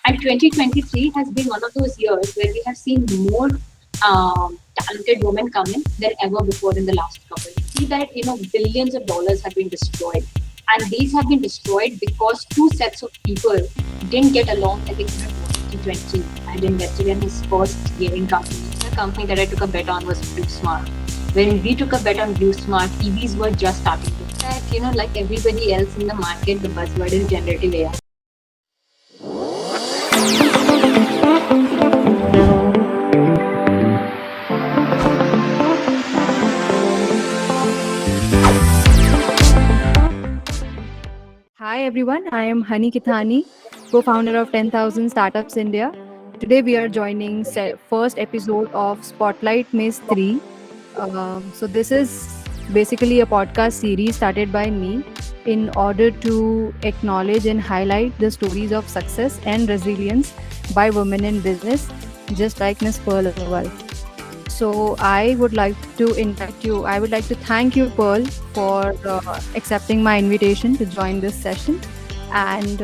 And 2023 has been one of those years where we have seen more talented women come in than ever before in the last couple. You see that billions of dollars have been destroyed, and these have been destroyed because two sets of people didn't get along. I think in 2020, I had invested in his first gaming company. The company that I took a bet on was Blue Smart. When we took a bet on Blue Smart, TVs were just starting to that, like everybody else in the market, the buzzword is generative AI. Hi everyone, I am Hani Kithani, co-founder of 10,000 Startups India. Today we are joining first episode of Spotlight Me Stree. So this is basically a podcast series started by me in order to acknowledge and highlight the stories of success and resilience by women in business, just like Ms. Pearl Agarwal. So I would like to invite you. I would like to thank you, Pearl, for accepting my invitation to join this session. And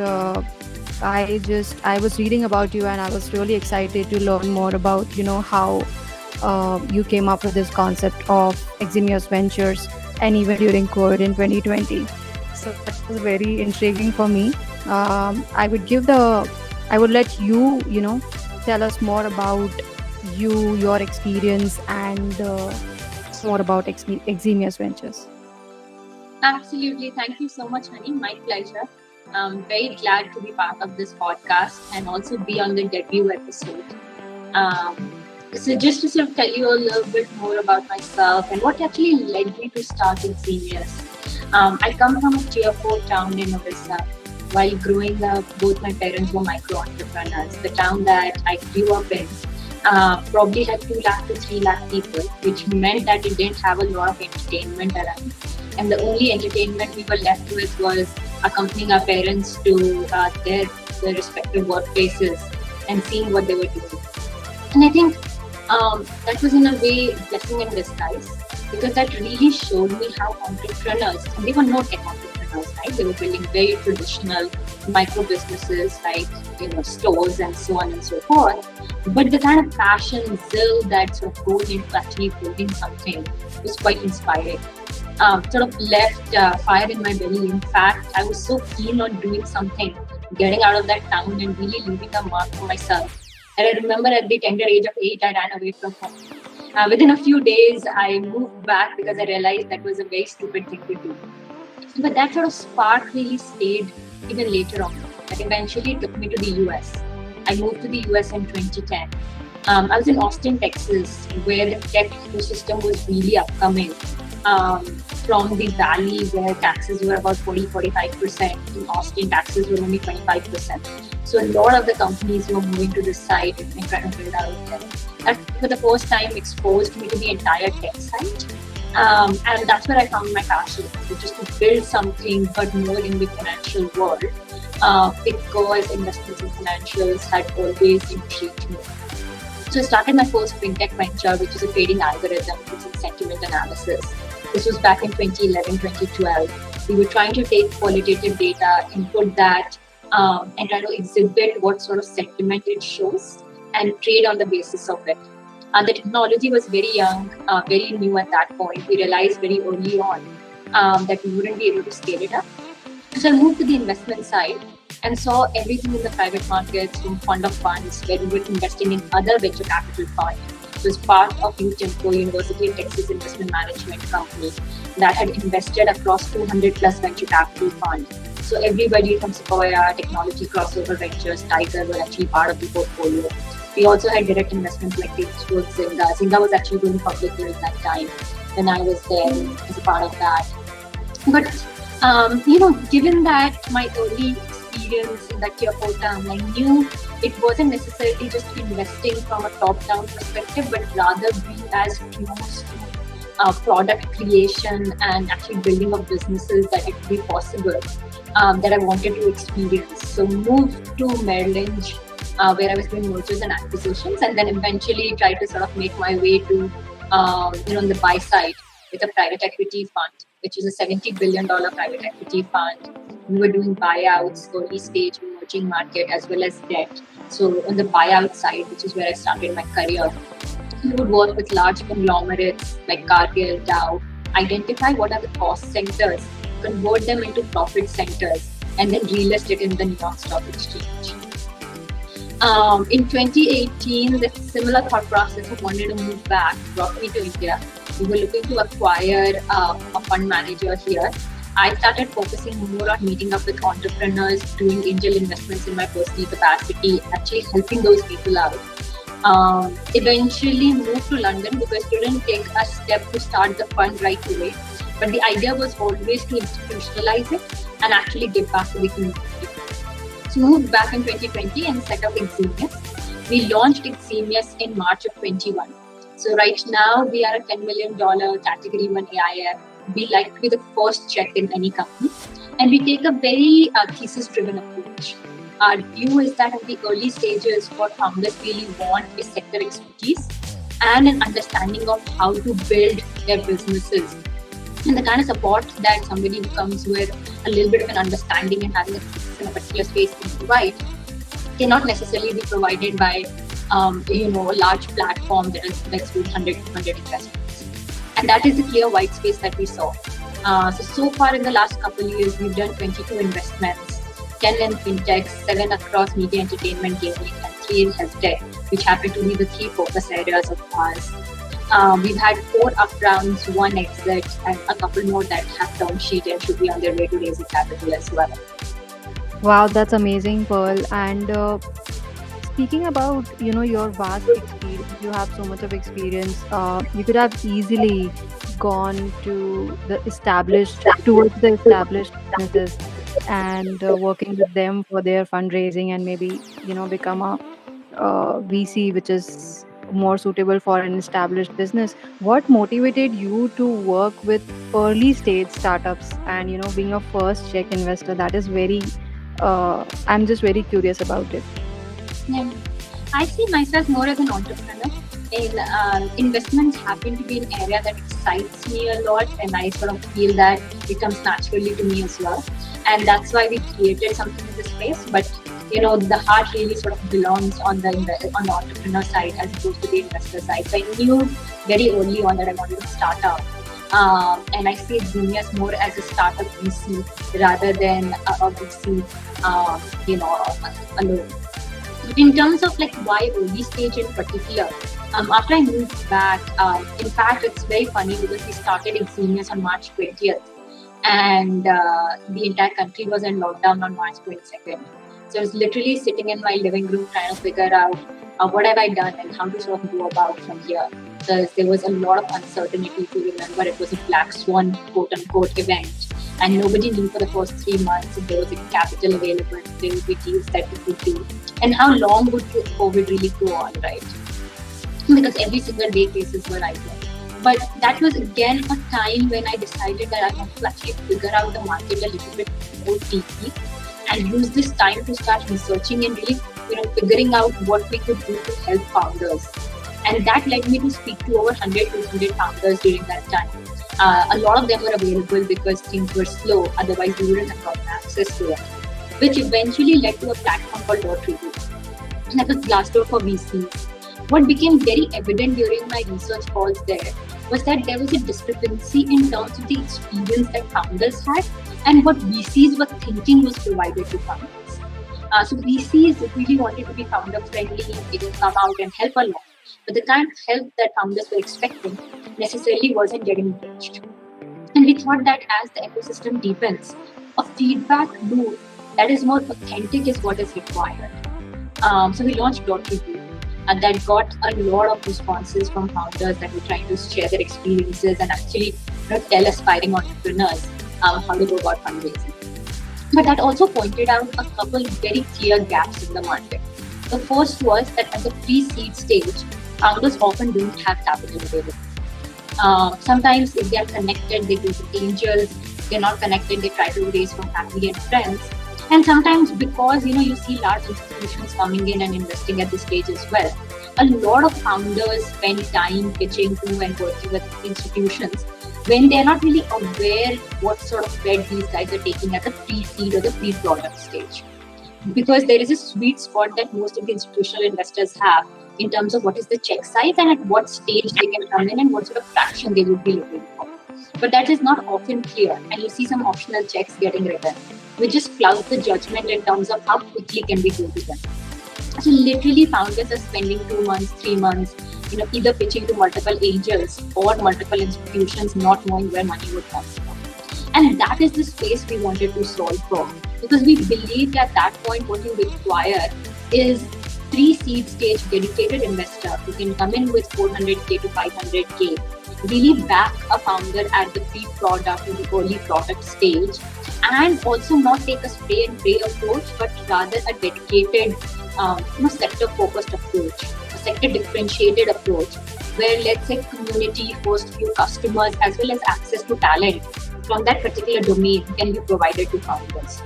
I was reading about you, and I was really excited to learn more about how you came up with this concept of Eximius Ventures, and even during COVID in 2020. So that was very intriguing for me. I would let you tell us more about your experience, and more about Eximius Ventures. Absolutely. Thank you so much, honey. My pleasure. I'm very glad to be part of this podcast and also be on the debut episode. Um, so, just to sort of tell you a little bit more about myself and what actually led me to start Eximius. I come from a tier 4 town in Orissa. While growing up, both my parents were micro entrepreneurs. The town that I grew up in probably had 2 lakh to 3 lakh people, which meant that it didn't have a lot of entertainment around. And the only entertainment we were left with was accompanying our parents to their respective workplaces and seeing what they were doing. And I think that was in a way blessing in disguise, because that really showed me how entrepreneurs, and they were not tech entrepreneurs, right? They were building very traditional micro businesses like stores and so on and so forth. But the kind of passion, zeal that sort of goes into actually building something was quite inspiring. Sort of left fire in my belly. In fact, I was so keen on doing something, getting out of that town and really leaving a mark for myself. And I remember at the tender age of 8, I ran away from home. Within a few days, I moved back because I realized that was a very stupid thing to do. But that sort of spark really stayed even later on. That eventually took me to the US. I moved to the US in 2010. I was in Austin, Texas, where the tech ecosystem was really upcoming. From the valley where taxes were about 40-45%, in Austin, taxes were only 25%. So a lot of the companies were moving to this side and trying to build out there. That for the first time exposed me to the entire tech side. And that's where I found my passion, which is to build something but more in the financial world, because investments in financials had always intrigued me. So I started my first fintech venture, which is a trading algorithm using sentiment analysis. This was back in 2011, 2012. We were trying to take qualitative data, input that, and try to exhibit what sort of sentiment it shows and trade on the basis of it. The technology was very young, very new at that point. We realized very early on that we wouldn't be able to scale it up. So I moved to the investment side and saw everything in the private markets, from fund of funds, where we were investing in other venture capital funds. It was part of UTEMCO, University of Texas Investment Management Company, that had invested across 200 plus venture capital funds. So everybody from Sequoia, Technology Crossover Ventures, Tiger were actually part of the portfolio. We also had direct investments like Salesforce, Zynga. Zynga was actually going public during that time when I was there as a part of that. But, given that my early experience in that tier 4 town, I knew it wasn't necessarily just investing from a top-down perspective, but rather being as close to product creation and actually building of businesses that it would be possible, that I wanted to experience. So moved to Maryland, where I was doing mergers and acquisitions, and then eventually tried to sort of make my way to, on the buy side with a private equity fund, which is a $70 billion private equity fund. We were doing buyouts, early stage emerging market as well as debt. So on the buyout side, which is where I started my career, we would work with large conglomerates like Cargill, Dow, identify what are the cost centers, convert them into profit centers, and then relist it in the New York Stock Exchange. In 2018, the similar thought process of wanting to move back brought me to India. We were looking to acquire a fund manager here. I started focusing more on meeting up with entrepreneurs, doing angel investments in my personal capacity, actually helping those people out. Eventually moved to London because didn't take a step to start the fund right away. But the idea was always to institutionalize it and actually give back to the community. So moved back in 2020 and set up Eximius. We launched Eximius in March of 21. So right now we are a $10 million category 1 AIF. We like to be the first check in any company. And we take a very thesis-driven approach. Our view is that at the early stages, what founders really want is sector expertise and an understanding of how to build their businesses. And the kind of support that somebody who comes with a little bit of an understanding and having a thesis in a particular space can provide cannot necessarily be provided by a large platform that's doing 100 investments. And that is the clear white space that we saw. So far in the last couple of years, we've done 22 investments, 10 in fintech, 7 across media, entertainment, gaming, and 3 in health tech, which happen to be the 3 focus areas of ours. We've had 4 up rounds, 1 exit, and a couple more that have term sheet and should be on their way to raising capital as well. Wow, that's amazing, Pearl. And speaking about your vast experience, you have so much of experience. You could have easily gone to towards the established businesses and working with them for their fundraising and maybe become a VC, which is more suitable for an established business. What motivated you to work with early stage startups and being a first check investor? That is very I'm just very curious about it. Yeah. I see myself more as an entrepreneur. Investments happen to be an area that excites me a lot, and I sort of feel that it comes naturally to me as well. And that's why we created something in this space. But the heart really sort of belongs on the entrepreneur side as opposed to the investor side. So I knew very early on that I wanted to start up. And I see Eximius more as a startup VC rather than a VC, alone. In terms of why early stage in particular, after I moved back, in fact, it's very funny because we started Eximius on March 20th and the entire country was in lockdown on March 22nd. So I was literally sitting in my living room trying to figure out what have I done and how to sort of go about from here. Because there was a lot of uncertainty. If you remember, it was a black swan, quote-unquote, event. And nobody knew for the first 3 months if there was any capital available, if there would be deals that we could do. And how long would COVID really go on, right? Because every single day cases were rising. But that was again a time when I decided that I want to actually figure out the market a little bit more deeply and use this time to start researching and really, figuring out what we could do to help founders. And that led me to speak to over 100, 200 founders during that time. A lot of them were available because things were slow, otherwise we wouldn't have gotten access to it, which eventually led to a platform called Dot-Review. And that was Glassdoor for VCs. What became very evident during my research calls there was that there was a discrepancy in terms of the experience that founders had and what VCs were thinking was provided to founders. So VCs really wanted to be founder friendly, they would come out and help a lot. But the kind of help that founders were expecting necessarily wasn't getting reached. And we thought that as the ecosystem deepens, a feedback loop that is more authentic is what is required. So we launched Dot-Review, and that got a lot of responses from founders that were trying to share their experiences and actually tell aspiring entrepreneurs how to go about fundraising. But that also pointed out a couple very clear gaps in the market. The first was that at the pre-seed stage, founders often don't have capital available. Sometimes if they are connected, they go to angels. If they're not connected, they try to raise from family and friends. And sometimes because you see large institutions coming in and investing at this stage as well, a lot of founders spend time pitching to and working with institutions when they're not really aware what sort of bet these guys are taking at the pre-seed or the pre-product stage. because there is a sweet spot that most of the institutional investors have in terms of what is the check size and at what stage they can come in and what sort of traction they would be looking for. But that is not often clear, and you see some optional checks getting written, which just clouds the judgment in terms of how quickly can we go to them. So literally founders are spending 2 months, 3 months, either pitching to multiple angels or multiple institutions, not knowing where money would come from. And that is the space we wanted to solve for, because we believed at that point what you require is pre-seed stage dedicated investor who can come in with 400K to 500K, really back a founder at the pre-product or the early product stage, and also not take a spray and pray approach, but rather a dedicated sector-focused approach, a sector-differentiated approach, where let's say community, first few customers, as well as access to talent from that particular domain can be provided to founders.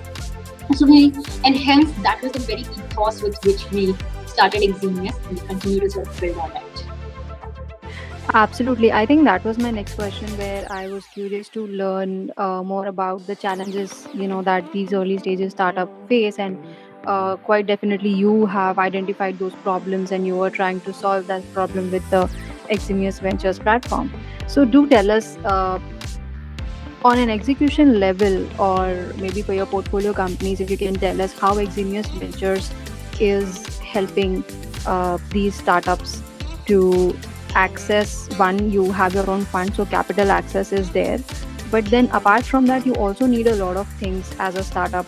And hence that was the very ethos with which we started Eximius, and we continue to sort of build on it. Absolutely. I think that was my next question, where I was curious to learn more about the challenges, that these early stages startup face. And quite definitely you have identified those problems and you were trying to solve that problem with the Eximius Ventures platform. So do tell us, on an execution level, or maybe for your portfolio companies, if you can tell us how Eximius Ventures is helping these startups to access. One, you have your own fund, so capital access is there, but then apart from that you also need a lot of things as a startup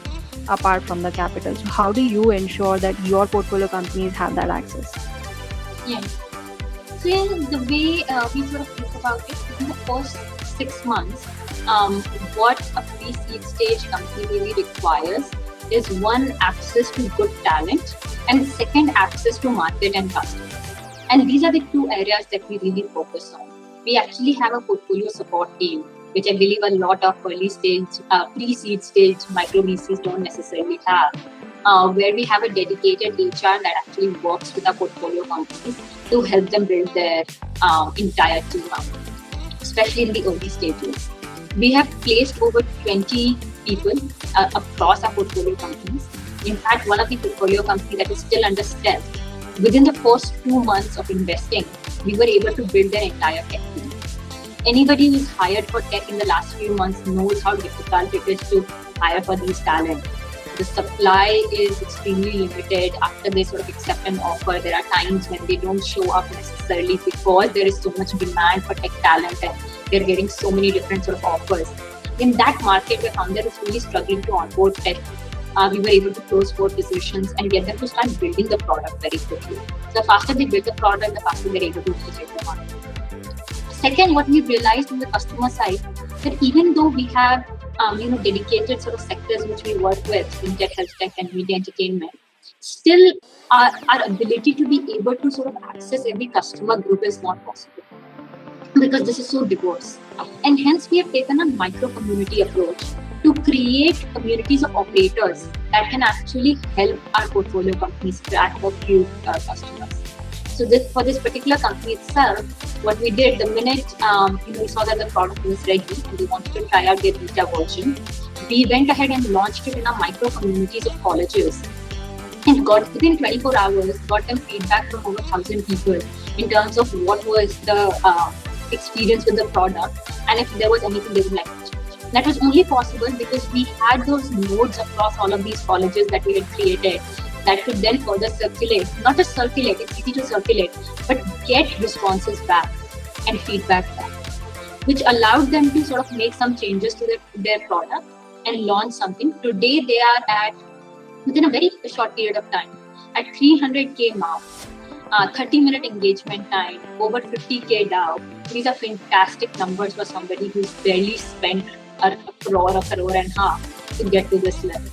apart from the capital. So how do you ensure that your portfolio companies have that access? Yeah. So the way we sort of think about it, in the first 6 months, what a pre-seed stage company really requires is one, access to good talent, and second, access to market and customers. And these are the two areas that we really focus on. We actually have a portfolio support team, which I believe a lot of early stage, pre-seed stage micro VCs don't necessarily have, where we have a dedicated HR that actually works with our portfolio companies to help them build their entire team up, especially in the early stages. We have placed over 20 people across our portfolio companies. In fact, one of the portfolio companies that is still under stealth, within the first 2 months of investing, we were able to build their entire tech team. Anybody who's hired for tech in the last few months knows how difficult it is to hire for these talent. The supply is extremely limited. After they sort of accept an offer, there are times when they don't show up necessarily because there is so much demand for tech talent and they're getting so many different sort of offers. In that market where founder is really struggling to onboard tech, we were able to close 4 positions and get them to start building the product very quickly. So the faster they build the product, the faster they're able to reach the market. Second, what we realized on the customer side, that even though we have dedicated sort of sectors which we work with, fintech, health tech, and media entertainment, still our ability to be able to sort of access every customer group is not possible, because this is so diverse. And hence we have taken a micro community approach to create communities of operators that can actually help our portfolio companies track a few customers. So for this particular company itself, what we did, the minute we saw that the product was ready and we wanted to try out their beta version, we went ahead and launched it in our micro communities of colleges, and got within 24 hours got them feedback from over 1,000 people in terms of what was the experience with the product and if there was anything they would like to change. That was only possible because we had those nodes across all of these colleges that we had created that could then further circulate, not just circulate, it's easy to circulate, but get responses back and feedback back, which allowed them to sort of make some changes to their product and launch something. Today they are at, within a very short period of time, at 300K mark, 30-minute engagement time, over 50K DAO. These are fantastic numbers for somebody who's barely spent a crore and a half to get to this level.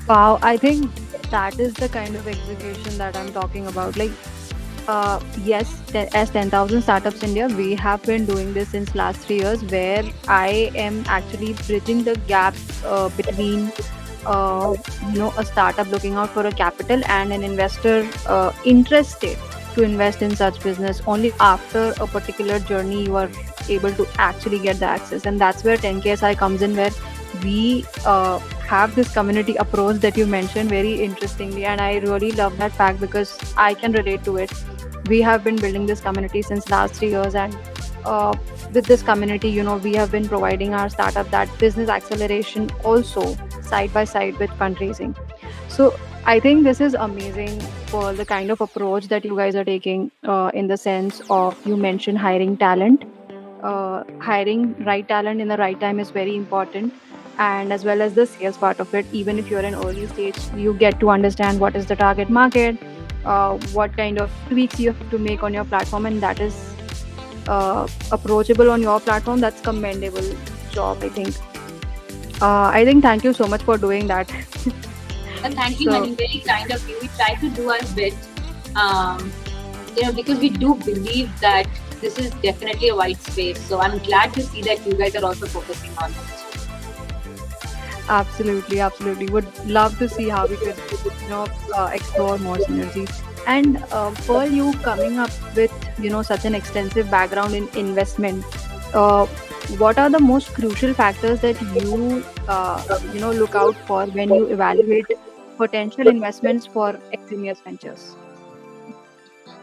Wow, I think that is the kind of execution that I'm talking about. Like, yes, as 10,000 Startups India, we have been doing this since last 3 years, where I am actually bridging the gap between a startup looking out for a capital and an investor interested to invest in such business. Only after a particular journey you are able to actually get the access, and that's where 10KSI comes in, where we have this community approach that you mentioned very interestingly, and I really love that fact because I can relate to it. We have been building this community since last 3 years, and uh, with this community, we have been providing our startup that business acceleration also side by side with fundraising. So I think this is amazing for the kind of approach that you guys are taking, in the sense of, you mentioned hiring talent. Hiring right talent in the right time is very important, and as well as the sales part of it. Even if you're in early stage, you get to understand what is the target market, what kind of tweaks you have to make on your platform, and that is approachable on your platform. That's commendable job, I think. I think thank you so much for doing that. And thank you, So Honey. Very kind of you. We try to do our bit, um, because we do believe that this is definitely a white space. So I'm glad to see that you guys are also focusing on it. absolutely, absolutely. Would love to see how we could, explore more synergies. And Pearl, you coming up with, such an extensive background in investment. Uh, what are the most crucial factors that look out for when you evaluate potential investments for Eximius Ventures?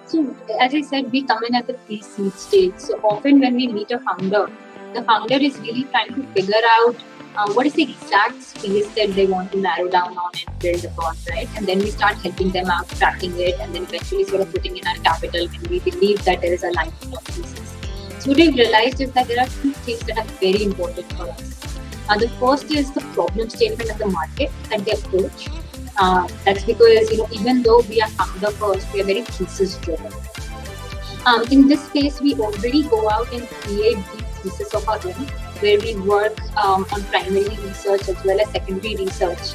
So, as I said, we come in at the pre-seed stage. So often when we meet a founder, the founder is really trying to figure out what is the exact space that they want to narrow down on and build upon, right? And then we start helping them out, tracking it, and then eventually sort of putting in our capital when we believe that there is alignment of pieces. So what we've realized is that there are two things that are very important for us. The first is the problem statement of the market that they approach. That's because even though we are founder first, we are very thesis driven. In this case, we already go out and create deep thesis of our own, where we work on primary research as well as secondary research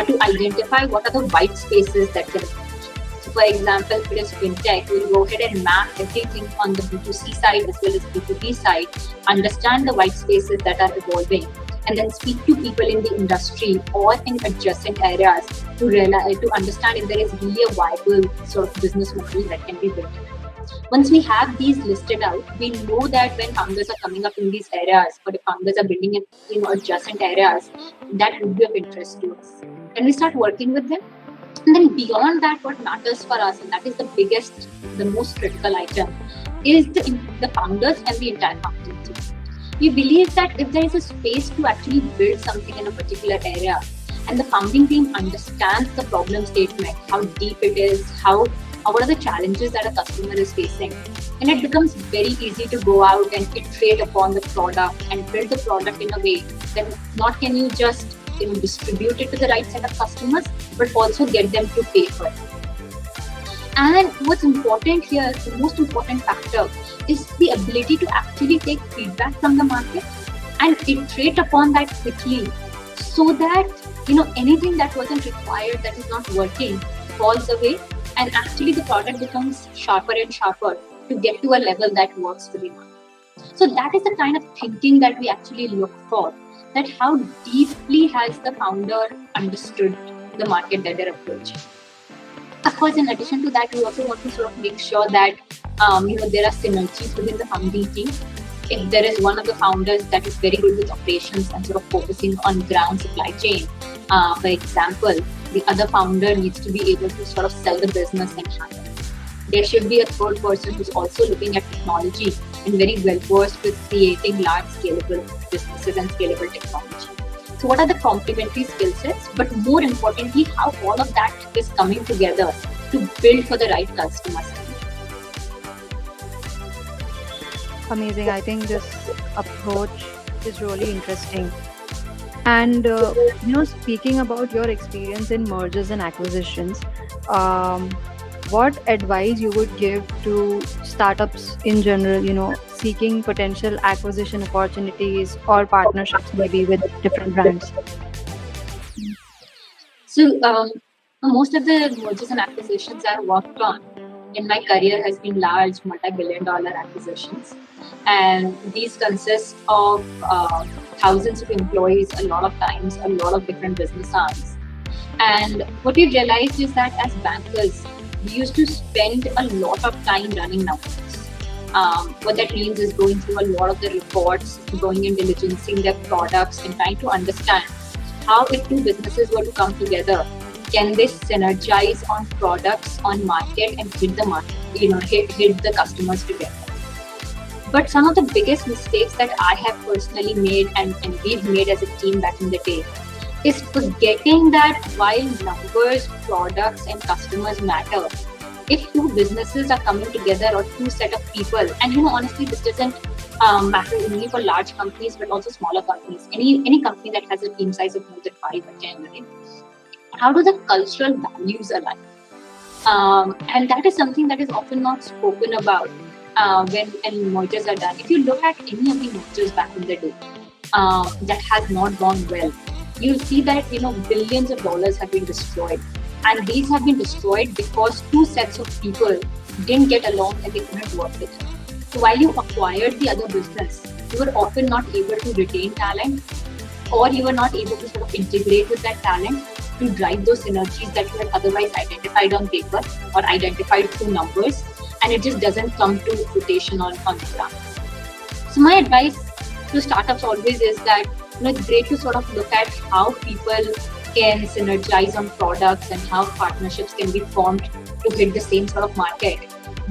to identify what are the white spaces that can emerge. So, for example, if it is fintech, we'll go ahead and map everything on the B2C side as well as B2B side, understand the white spaces that are evolving, and then speak to people in the industry or in adjacent areas to understand if there is really a viable sort of business model that can be built. Once we have these listed out, we know that when founders are coming up in these areas, or if founders are building in adjacent areas, that would be of interest to us. Then we start working with them. And then beyond that, what matters for us, and that is the biggest, the most critical item, is the founders and the entire founding team. We believe that if there is a space to actually build something in a particular area, and the founding team understands the problem statement, how deep it is, what are the challenges that a customer is facing, and it becomes very easy to go out and iterate upon the product and build the product in a way that not can you just distribute it to the right set of customers, but also get them to pay for it. And what's important here, the most important factor, is the ability to actually take feedback from the market and iterate upon that quickly, so that anything that wasn't required, that is not working, falls away, and actually the product becomes sharper and sharper to get to a level that works for the market. So that is the kind of thinking that we actually look for, that how deeply has the founder understood the market that they're approaching. Of course, in addition to that, we also want to sort of make sure that there are synergies within the founding team. If there is one of the founders that is very good with operations and sort of focusing on ground supply chain, for example, the other founder needs to be able to sort of sell the business and handle it. There should be a third person who's also looking at technology and very well versed with creating large scalable businesses and scalable technology. So what are the complementary skill sets? But more importantly, how all of that is coming together to build for the right customers. Amazing. I think this approach is really interesting. And speaking about your experience in mergers and acquisitions, um, what advice you would give to startups in general, seeking potential acquisition opportunities or partnerships maybe with different brands? So most of the mergers and acquisitions I've worked on in my career has been large multi-billion dollar acquisitions. And these consist of thousands of employees, a lot of times, a lot of different business arms. And what we realized is that as bankers, we used to spend a lot of time running numbers. What that means is going through a lot of the reports, going and diligencing their products and trying to understand how if two businesses were to come together, can they synergize on products, on market, and hit the market, hit the customers together. But some of the biggest mistakes that I have personally made and we've made as a team back in the day is forgetting that while numbers, products, and customers matter, if two businesses are coming together or two set of people, and honestly, this doesn't matter only for large companies but also smaller companies. Any company that has a team size of more than 5 or 10, right? How do the cultural values align? And that is something that is often not spoken about when mergers are done. If you look at any of the mergers back in the day that has not gone well, you'll see that billions of dollars have been destroyed, and these have been destroyed because two sets of people didn't get along and they couldn't work together. So while you acquired the other business, you were often not able to retain talent, or you were not able to sort of integrate with that talent to drive those synergies that you had otherwise identified on paper or identified through numbers, and it just doesn't come to fruition on the ground. So my advice to startups always is that it's great to sort of look at how people can synergize on products and how partnerships can be formed to hit the same sort of market.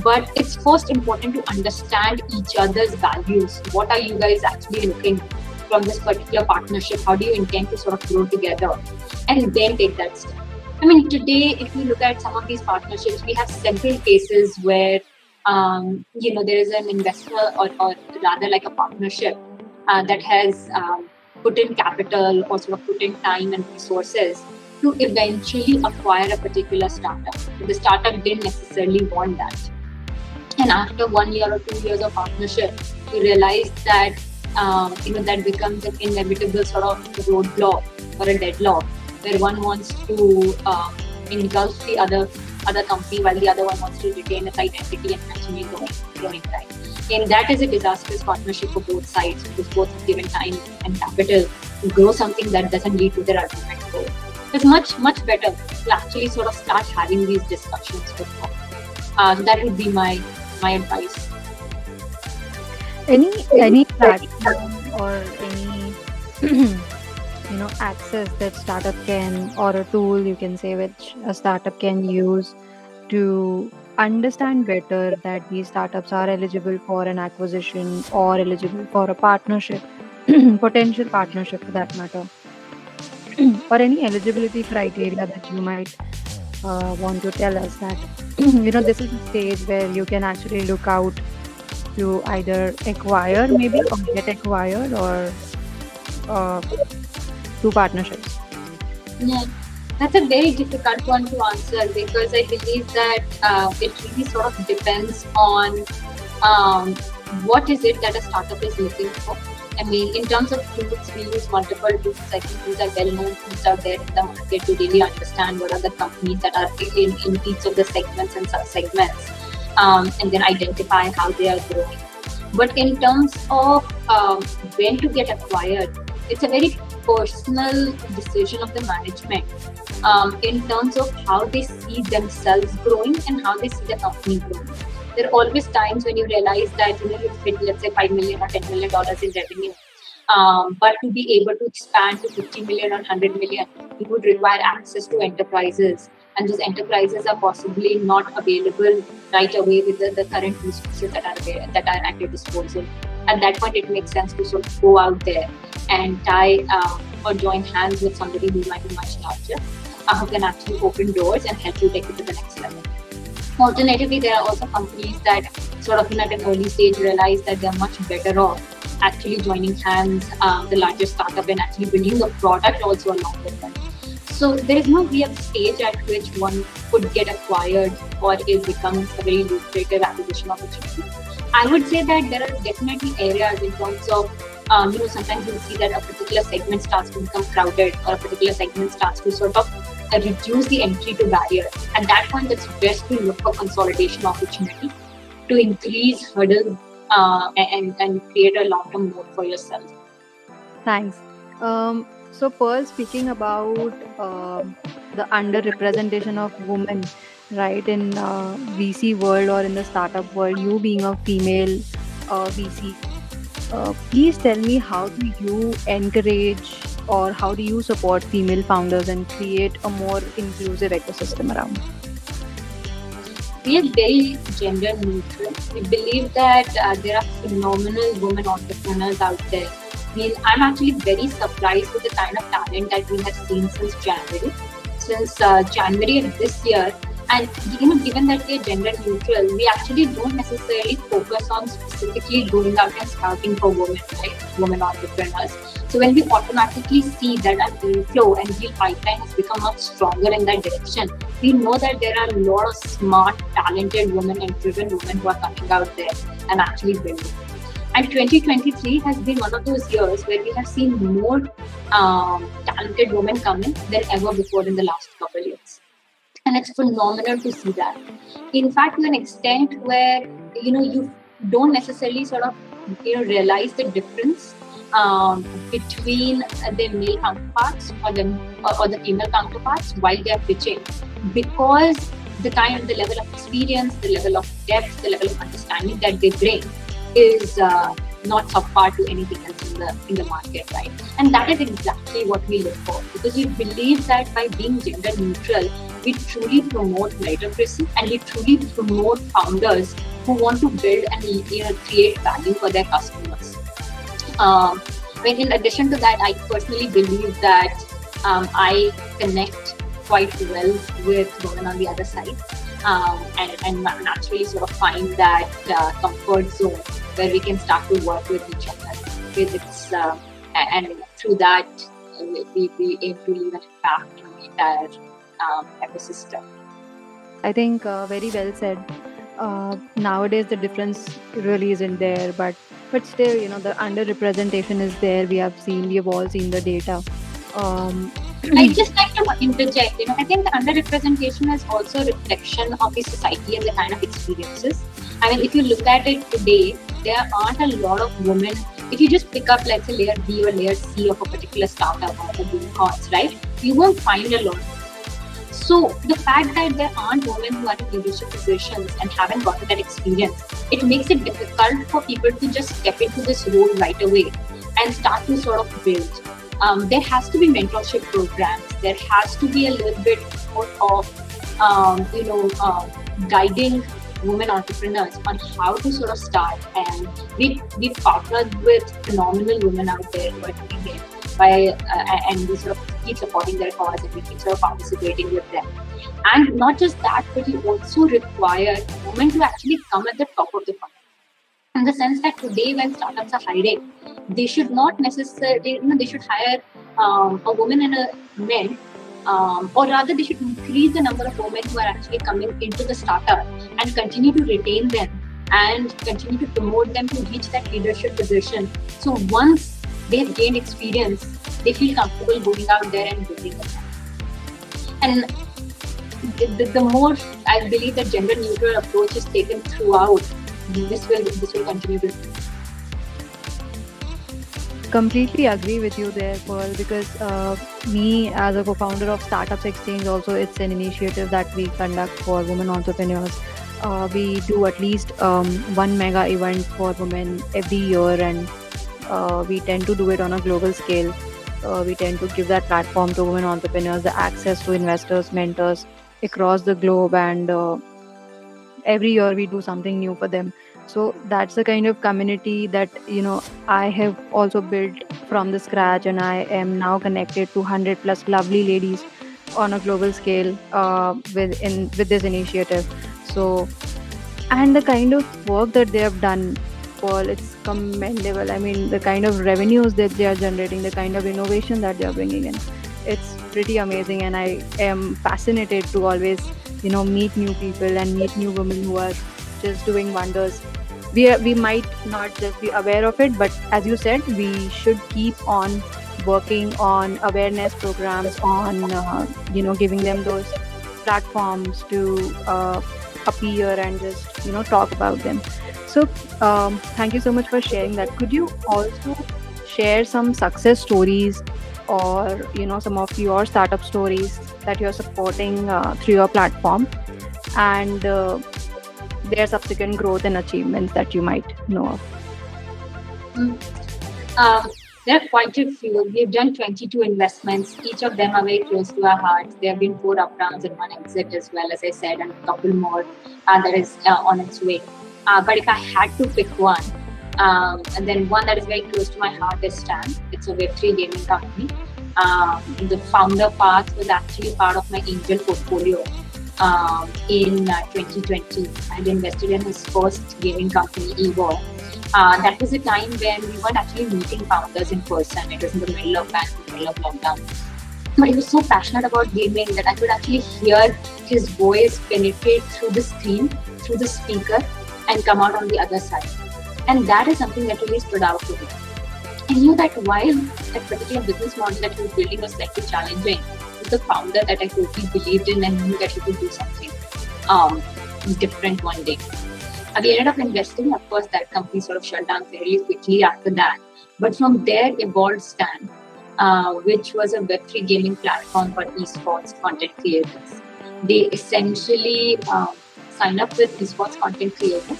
But it's first important to understand each other's values. What are you guys actually looking from this particular partnership? How do you intend to sort of grow together? And then take that step. I mean, today, if you look at some of these partnerships, we have several cases where, there is an investor or rather like a partnership that has put in capital or sort of put in time and resources to eventually acquire a particular startup. The startup didn't necessarily want that. And after 1 year or 2 years of partnership, we realized that that becomes an inevitable sort of roadblock or a deadlock where one wants to engulf the other company while the other one wants to retain its identity and continue growing right. And that is a disastrous partnership for both sides, because both have given time and capital to grow something that doesn't lead to their ultimate goal. It's much, much better to actually sort of start having these discussions before. So that would be my advice. Any platform or any access that startup can, or a tool you can say, which a startup can use to understand better that these startups are eligible for an acquisition or eligible for a partnership, potential partnership for that matter, or any eligibility criteria that you might want to tell us that this is a stage where you can actually look out to either acquire maybe or get acquired, or do partnerships? Yeah, that's a very difficult one to answer, because I believe that it really sort of depends on what is it that a startup is looking for. I mean, in terms of tools, we use multiple tools. I think these are well-known tools out there in the market to really understand what are the companies that are in each of the segments and sub-segments, and then identify how they are growing. But in terms of when to get acquired, it's a very personal decision of the management in terms of how they see themselves growing and how they see the company growing. There are always times when you realize that you've hit, let's say, $5 million or $10 million in revenue, but to be able to expand to 50 million or 100 million, you would require access to enterprises, and those enterprises are possibly not available right away with the current resources that are at your disposal. At that point, it makes sense to sort of go out there and tie or join hands with somebody who might be much larger, who can actually open doors and help you take it to the next level. Alternatively, there are also companies that sort of at an early stage realize that they're much better off actually joining hands, the larger startup, and actually building a product also along with them. So there is no real stage at which one could get acquired or it becomes a very lucrative acquisition opportunity. I would say that there are definitely areas in terms of, sometimes you'll see that a particular segment starts to become crowded, or a particular segment starts to sort of reduce the entry to barrier. At that point, it's best to look for consolidation opportunity to increase hurdle and create a long-term moat for yourself. Thanks. So Pearl, speaking about the underrepresentation of women, right, in VC world or in the startup world, you being a female VC, please tell me, how do you encourage or how do you support female founders and create a more inclusive ecosystem around? We are very gender neutral. We believe that there are phenomenal women entrepreneurs out there. I'm actually very surprised with the kind of talent that we have seen since January. January of this year, and given that we are gender neutral, we actually don't necessarily focus on specifically going out and scouting for women, right? Women entrepreneurs. So when we automatically see that our deal flow and deal pipeline has become much stronger in that direction, we know that there are a lot of smart, talented women and driven women who are coming out there and actually building. And 2023 has been one of those years where we have seen more talented women coming than ever before in the last couple of years. And it's phenomenal to see that. In fact, to an extent where, you don't necessarily sort of, realize the difference between the male counterparts or the female counterparts while they are pitching, because the level of experience, the level of depth, the level of understanding that they bring is not subpar to anything else in the market, right? And that is exactly what we look for, because we believe that by being gender neutral, we truly promote meritocracy and we truly promote founders who want to build and create value for their customers. In addition to that, I personally believe that I connect quite well with women on the other side, and naturally sort of find that comfort zone where we can start to work with each other. And through that, we aim to leave an impact on the entire ecosystem. I think very well said. Nowadays, the difference really isn't there, but still, the underrepresentation is there. We have all seen the data. I'd just like to interject. I think the underrepresentation is also a reflection of the society and the kind of experiences. I mean, if you look at it today, there aren't a lot of women. If you just pick up, let's say, layer B or layer C of a particular startup or the unicorns, right? You won't find a lot. So the fact that there aren't women who are in leadership positions and haven't gotten that experience, it makes it difficult for people to just step into this role right away and start to sort of build. There has to be mentorship programs. There has to be a little bit more of, guiding women entrepreneurs on how to sort of start. And we've partnered with phenomenal women out there who are doing it. And we sort of keep supporting their cause and we keep sort of participating with them. And not just that, but we also require women to actually come at the top of the funnel. In the sense that today when startups are hiring, they should not necessarily, they should hire a woman and a man, or rather they should increase the number of women who are actually coming into the startup and continue to retain them and continue to promote them to reach that leadership position. So once they've gained experience, they feel comfortable going out there and building it. And the more I believe that gender neutral approach is taken throughout, this will continue to. Completely agree with you there, Pearl, because me as a co-founder of Startups Exchange, also it's an initiative that we conduct for women entrepreneurs. We do at least one mega event for women every year, and we tend to do it on a global scale. We tend to give that platform to women entrepreneurs, the access to investors, mentors across the globe, and every year we do something new for them. So that's the kind of community that I have also built from the scratch, and I am now connected to 100 plus lovely ladies on a global scale with this initiative. So, and the kind of work that they have done, Paul, it's commendable. I mean, the kind of revenues that they are generating, the kind of innovation that they are bringing in, it's pretty amazing. And I am fascinated to always meet new people and meet new women who are just doing wonders. We might not just be aware of it, but as you said, we should keep on working on awareness programs, on giving them those platforms to appear and just talk about them. So thank you so much for sharing that. Could you also share some success stories or some of your startup stories that you're supporting through your platform, and their subsequent growth and achievements that you might know of? There are quite a few. We've done 22 investments. Each of them are very close to our hearts. There have been 4 up rounds and 1 exit as well, as I said, and a couple more that is on its way. But if I had to pick one, and then one that is very close to my heart is Stan. It's a Web3 gaming company. The founder path was actually part of my angel portfolio in 2020. I had invested in his first gaming company, Evo. That was a time when we weren't actually meeting founders in person. It was in the middle of lockdown. But he was so passionate about gaming that I could actually hear his voice penetrate through the screen, through the speaker, and come out on the other side. And that is something that really stood out to me. I knew that while that particular business model that he was building was slightly challenging, he was the founder that I totally believed in and knew that he could do something different one day. We ended up investing. Of course, that company sort of shut down fairly quickly after that. But from there evolved Stan, which was a Web3 gaming platform for esports content creators. They essentially sign up with esports content creators,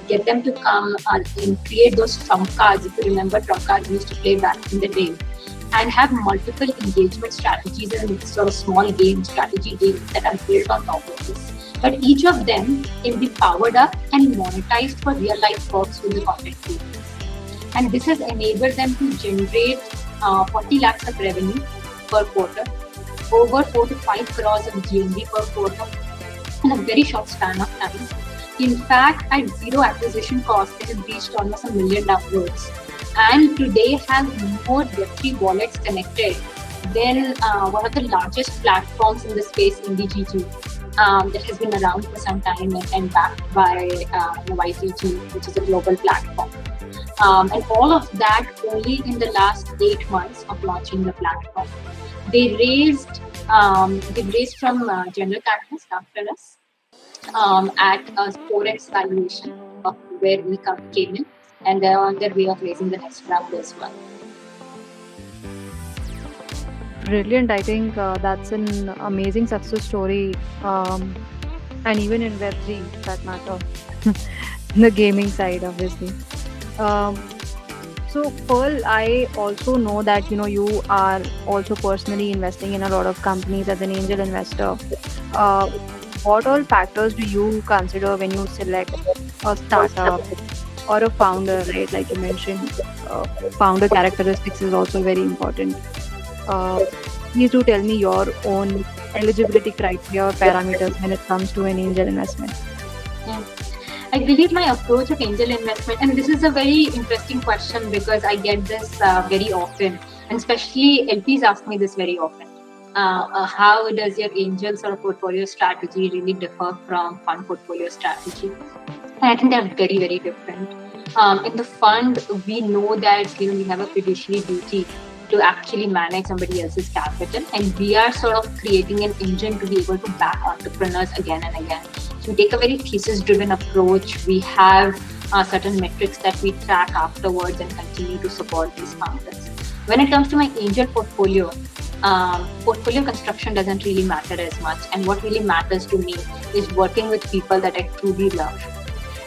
get them to come and create those trump cards. If you remember, trump cards we used to play back in the day, and have multiple engagement strategies and sort of small game strategy games that are built on top of this. But each of them can be powered up and monetized for real life perks with the content creators. And this has enabled them to generate 40 lakhs of revenue per quarter, over 4 to 5 crores of GMV per quarter in a very short span of time. In fact, at zero acquisition cost, it has reached almost 1 million downloads. And today have more Web3 wallets connected than one of the largest platforms in the space, IndiGG. That has been around for some time and backed by YTG, which is a global platform. And all of that only in the last 8 months of launching the platform. They raised from general catalyst after us at a 4x valuation of where we came in, and they're on their way of raising the next round as well. Brilliant. I think that's an amazing success story. And even in Web3, that matter, the gaming side, obviously. So, Pearl, I also know that you are also personally investing in a lot of companies as an angel investor. What all factors do you consider when you select a startup or a founder, right? Like you mentioned, founder characteristics is also very important. Please do tell me your own eligibility criteria or parameters when it comes to an angel investment. I believe my approach of angel investment, and this is a very interesting question because I get this very often, and especially LPs ask me this very often. How does your angel sort of portfolio strategy really differ from fund portfolio strategy? And I think they're very, very different. In the fund, we know that we have a fiduciary duty to actually manage somebody else's capital, and we are sort of creating an engine to be able to back entrepreneurs again and again. So we take a very thesis-driven approach. We have certain metrics that we track afterwards and continue to support these founders. When it comes to my angel portfolio construction doesn't really matter as much, and what really matters to me is working with people that I truly love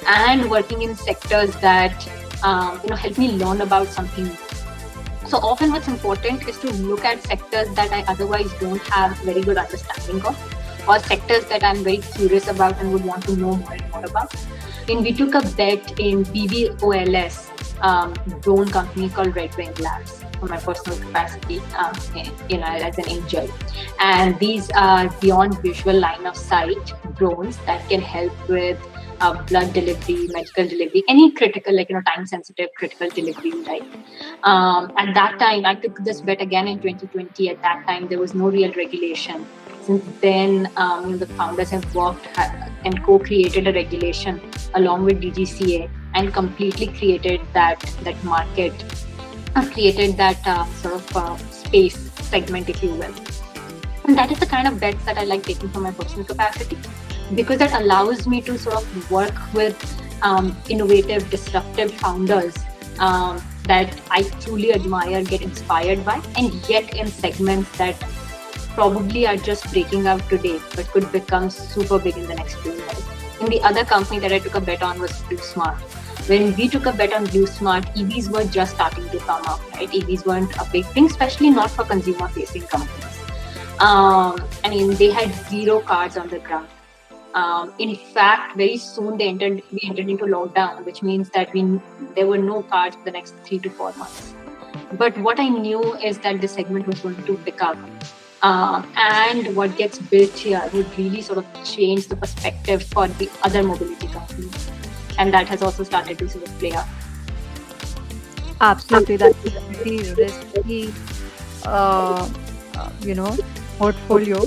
and working in sectors that help me learn about something new. So often what's important is to look at sectors that I otherwise don't have very good understanding of, or sectors that I'm very curious about and would want to know more and more about. And we took a bet in BBOLS drone company called Red Wing Labs for my personal capacity, as an angel. And these are beyond visual line of sight drones that can help with blood delivery, medical delivery, any critical, time-sensitive critical delivery, right? At that time, I took this bet again in 2020. At that time, there was no real regulation. Since then, the founders have worked and co-created a regulation along with DGCA and completely created that market, created that sort of space segment, if you will. And that is the kind of bets that I like taking from my personal capacity, because that allows me to sort of work with innovative, disruptive founders that I truly admire, get inspired by, and yet in segments that probably are just breaking out today, but could become super big in the next few years. And the other company that I took a bet on was Smart. When we took a bet on Blue Smart, EVs were just starting to come up, right? EVs weren't a big thing, especially not for consumer-facing companies. I mean, they had zero cars on the ground. In fact, very soon we entered into lockdown, which means that there were no cars for the next 3 to 4 months. But what I knew is that the segment was going to pick up. And what gets built here would really sort of change the perspective for the other mobility companies. And that has also started to sort of play out. Absolutely, that's a pretty risky, uh, portfolio.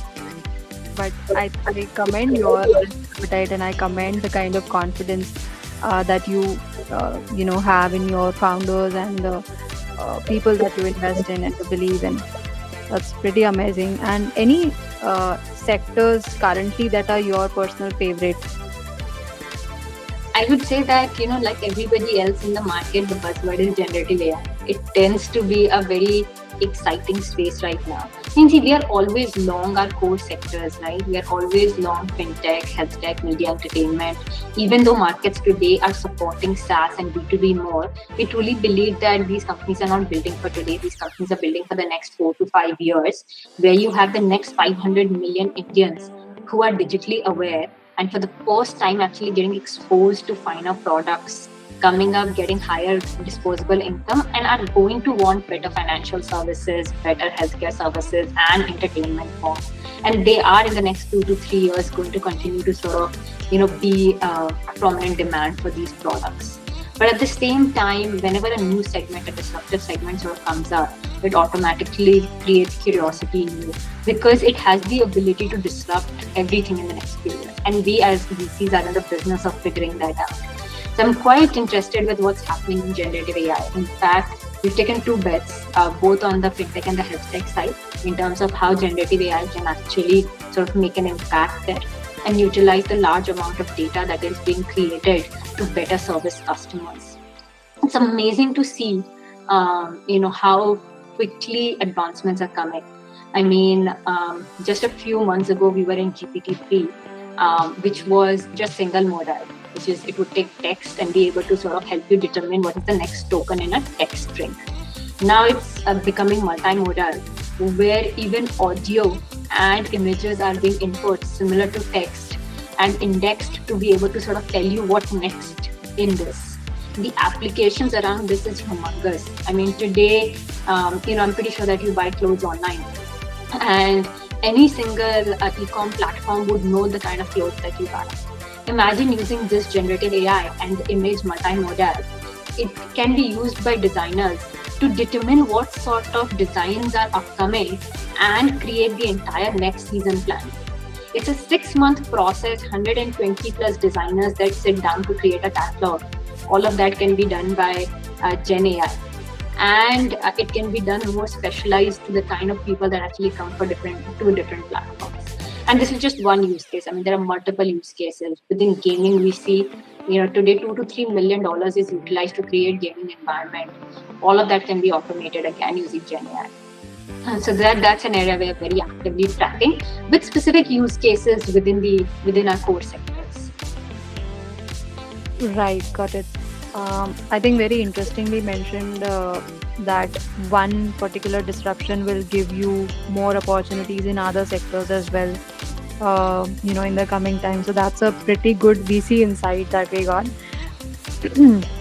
But I commend your risk appetite, and I commend the kind of confidence that you have in your founders and the people that you invest in and you believe in. That's pretty amazing. And any sectors currently that are your personal favorite? I would say that, like everybody else in the market, the buzzword is generative AI. It tends to be a very exciting space right now. And see, we are always long our core sectors, right? We are always long fintech, health tech, media, entertainment. Even though markets today are supporting SaaS and B2B more, we truly believe that these companies are not building for today. These companies are building for the next 4 to 5 years, where you have the next 500 million Indians who are digitally aware and for the first time actually getting exposed to finer products, coming up, getting higher disposable income, and are going to want better financial services, better healthcare services, and entertainment forms. And they are in the next 2 to 3 years going to continue to sort of, be a prominent demand for these products. But at the same time, whenever a new segment, a disruptive segment sort of comes up, it automatically creates curiosity in you because it has the ability to disrupt everything in the next few years. And we as VCs are in the business of figuring that out. So I'm quite interested with what's happening in generative AI. In fact, we've taken 2 bets, both on the fintech and the health tech side, in terms of how generative AI can actually sort of make an impact there and utilize the large amount of data that is being created to better service customers. It's amazing to see, how quickly advancements are coming. I mean, just a few months ago, we were in GPT-3, which was just single modal, which is it would take text and be able to sort of help you determine what is the next token in a text string. Now it's becoming multimodal, where even audio and images are being input similar to text and indexed to be able to sort of tell you what next in this. The applications around this is humongous. I mean, today, I'm pretty sure that you buy clothes online, and any single e-com platform would know the kind of clothes that you buy. Imagine using this generative AI and the image multimodal. It can be used by designers to determine what sort of designs are upcoming and create the entire next season plan. It's a 6-month process, 120 plus designers that sit down to create a catalog. All of that can be done by Gen AI. And it can be done more specialized to the kind of people that actually come for different platforms. And this is just one use case. I mean, there are multiple use cases. Within gaming, we see, today $2 to $3 million is utilized to create gaming environment. All of that can be automated again using Gen AI. And so that's an area we're very actively tracking with specific use cases within our core sectors. Right, got it. I think very interestingly mentioned that one particular disruption will give you more opportunities in other sectors as well, in the coming time. So that's a pretty good VC insight that we got.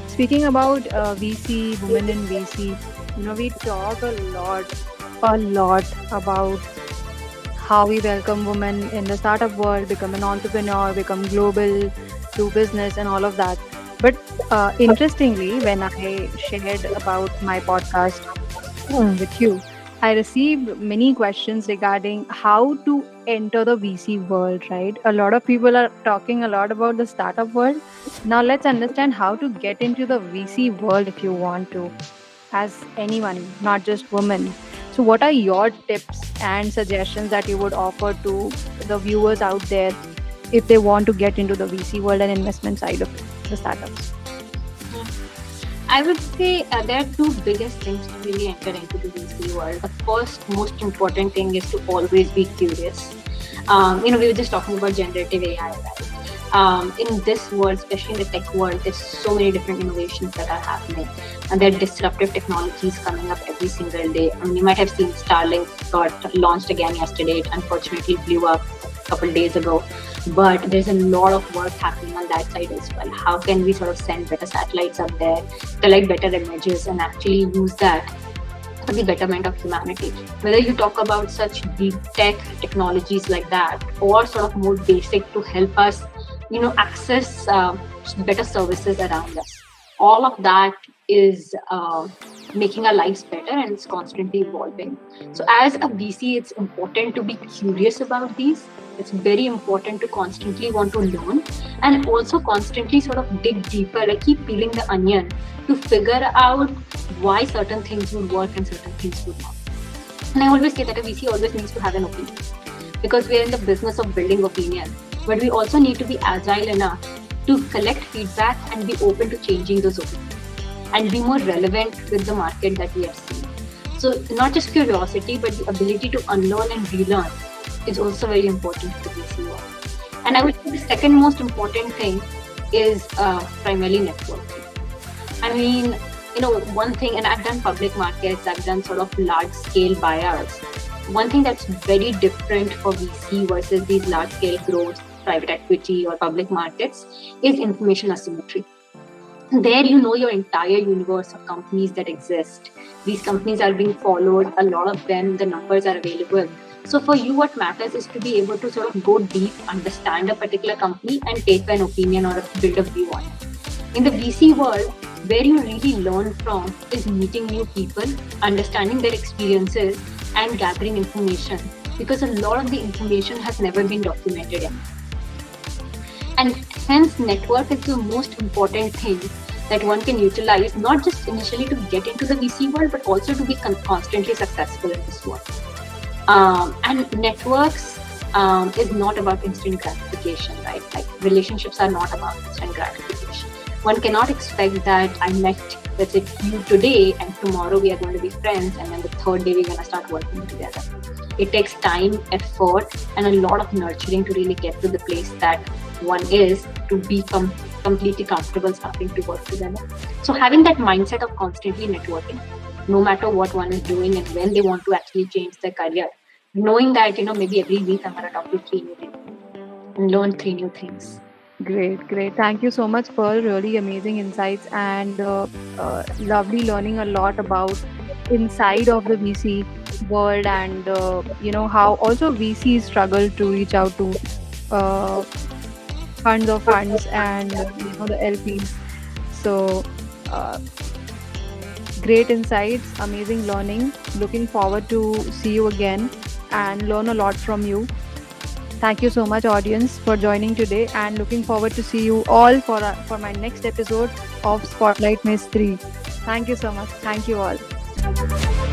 Speaking about VC, women in VC, we talk a lot about how we welcome women in the startup world, become an entrepreneur, become global, do business and all of that. But interestingly, when I shared about my podcast with you, I received many questions regarding how to enter the VC world, right? A lot of people are talking a lot about the startup world. Now let's understand how to get into the VC world if you want to, as anyone, not just women. So what are your tips and suggestions that you would offer to the viewers out there if they want to get into the VC world and investment side of the startups? I would say there are 2 biggest things to really enter into the VC world. The first, most important thing is to always be curious. We were just talking about generative AI, right? In this world, especially in the tech world, there's so many different innovations that are happening, and there are disruptive technologies coming up every single day. I mean, you might have seen Starlink got launched again yesterday. It unfortunately blew up a couple days ago, but there's a lot of work happening on that side as well. How can we sort of send better satellites up there, collect better images, and actually use that for the betterment of humanity? Whether you talk about such deep tech technologies like that, or sort of more basic to help us, access better services around us, all of that is making our lives better, and it's constantly evolving. So as a VC, it's important to be curious about these. It's very important to constantly want to learn, and also constantly sort of dig deeper, like keep peeling the onion to figure out why certain things would work and certain things would not. And I always say that a VC always needs to have an opinion, because we are in the business of building opinion, but we also need to be agile enough to collect feedback and be open to changing those opinions and be more relevant with the market that we are seeing. So not just curiosity, but the ability to unlearn and relearn is also very important to the VC world. And I would say the second most important thing is primarily networking. I mean, one thing, and I've done public markets, I've done sort of large scale buyouts. One thing that's very different for VC versus these large scale growth, private equity or public markets, is information asymmetry. There, your entire universe of companies that exist. These companies are being followed, a lot of them, the numbers are available. So for you, what matters is to be able to sort of go deep, understand a particular company, and take an opinion or build a view on it. In the VC world, where you really learn from is meeting new people, understanding their experiences, and gathering information, because a lot of the information has never been documented in. And hence, network is the most important thing that one can utilize, not just initially to get into the VC world, but also to be constantly successful in this world. And networks is not about instant gratification, right? Like relationships are not about instant gratification. One cannot expect that I met, let's say, you today and tomorrow we are going to be friends, and then the third day we're going to start working together. It takes time, effort, and a lot of nurturing to really get to the place that one is to be completely comfortable starting to work together. So having that mindset of constantly networking, no matter what one is doing and when they want to actually change their career, knowing that, maybe every week I'm going to talk to 3 new people and learn 3 new things. Great. Thank you so much, Pearl. Really amazing insights, and lovely learning a lot about inside of the VC world, and how also VCs struggle to reach out to funds of funds and the LPs. So great insights, amazing learning. Looking forward to see you again and learn a lot from you. Thank you so much, audience, for joining today, and looking forward to see you all for my next episode of Spotlight Me Stree. Thank you so much. Thank you all.